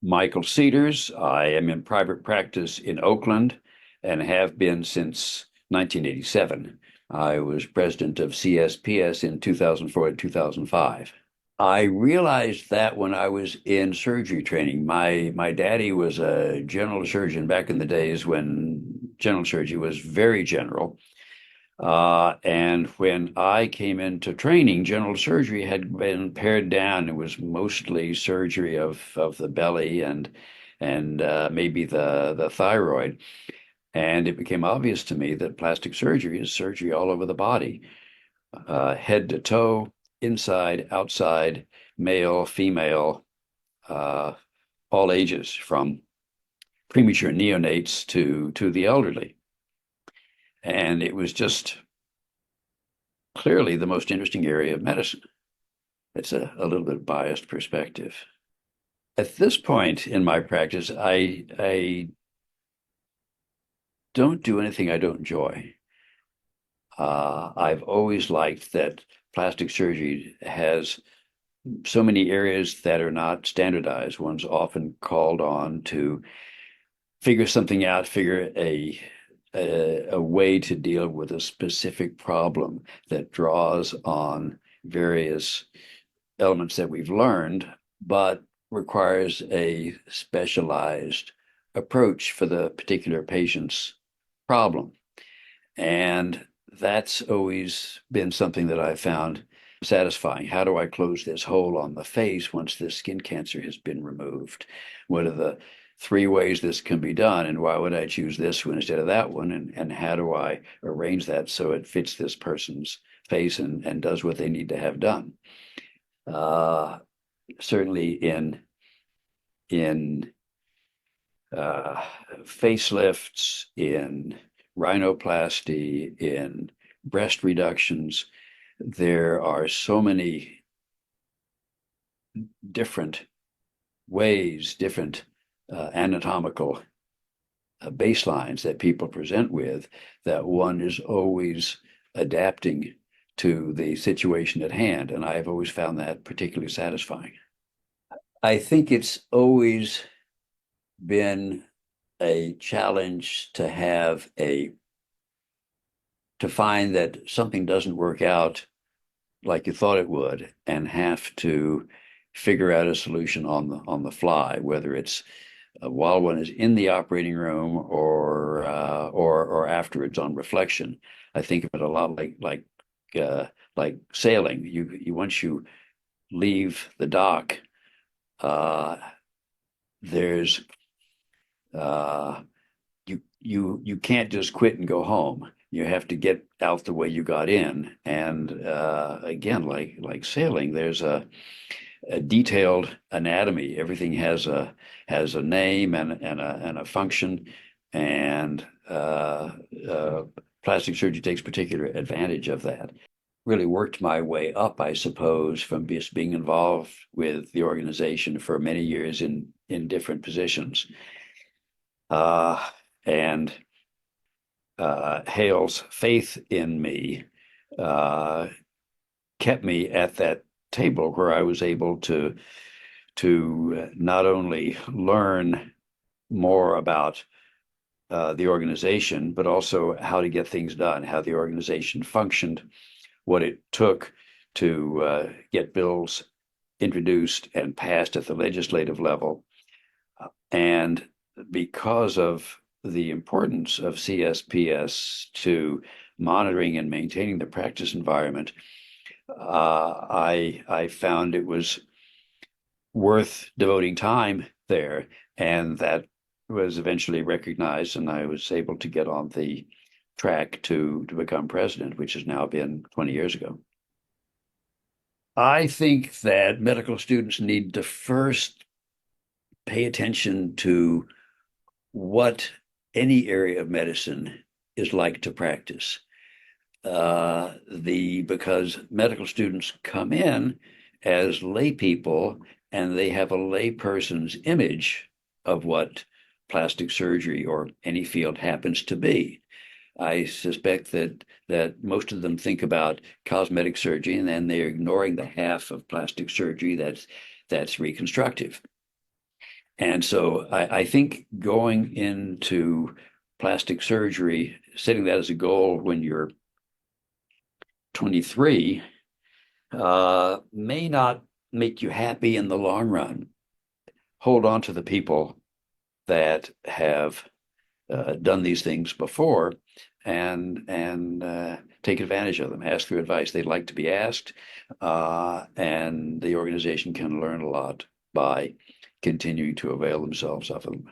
Michael Cedars. I am in private practice in Oakland and have been since 1987. I was president of CSPS in 2004 and 2005. I realized that when I was in surgery training. My daddy was a general surgeon back in the days when general surgery was very general. And when I came into training, general surgery had been pared down. It was mostly surgery of the belly and maybe the thyroid. And it became obvious to me that plastic surgery is surgery all over the body, head to toe, inside, outside, male, female, uh, all ages, from premature neonates to the elderly. And it was just clearly the most interesting area of medicine. It's a little bit biased perspective. At this point in my practice, I don't do anything I don't enjoy. I've always liked that plastic surgery has so many areas that are not standardized. One's often called on to figure something out, figure a way to deal with a specific problem that draws on various elements that we've learned, but requires a specialized approach for the particular patient's problem. And that's always been something that I found satisfying. How do I close this hole on the face once this skin cancer has been removed? What are the three ways this can be done, and why would I choose this one instead of that one? And how do I arrange that so it fits this person's face and does what they need to have done? Uh, Certainly in uh, facelifts, in rhinoplasty, in breast reductions, there are so many different ways, different anatomical baselines that people present with, that one is always adapting to the situation at hand. And I've always found that particularly satisfying. I think it's always been a challenge to find that something doesn't work out like you thought it would, and have to figure out a solution on the fly, whether it's while one is in the operating room or afterwards on reflection. I think of it a lot like sailing. You once you leave the dock, uh, there's uh, you can't just quit and go home. You have to get out the way you got in. And again, like sailing, there's a detailed anatomy. Everything has a name and a function, and plastic surgery takes particular advantage of that. Really worked my way up, I suppose, from just being involved with the organization for many years in different positions. And Hale's faith in me uh, kept me at that table where I was able to not only learn more about the organization, but also how to get things done, how the organization functioned, what it took to get bills introduced and passed at the legislative level. And because of the importance of CSPS to monitoring and maintaining the practice environment, I found it was worth devoting time there, and that was eventually recognized, and I was able to get on the track to become president, which has now been 20 years ago. I think that medical students need to first pay attention to what any area of medicine is like to practice. The Because medical students come in as lay people, and they have a layperson's image of what plastic surgery or any field happens to be. I suspect that most of them think about cosmetic surgery, and then they're ignoring the half of plastic surgery that's reconstructive. And so I think going into plastic surgery, setting that as a goal when you're 23, may not make you happy in the long run. Hold on to the people that have done these things before and take advantage of them. Ask their advice. They'd like to be asked, and the organization can learn a lot by continuing to avail themselves of them.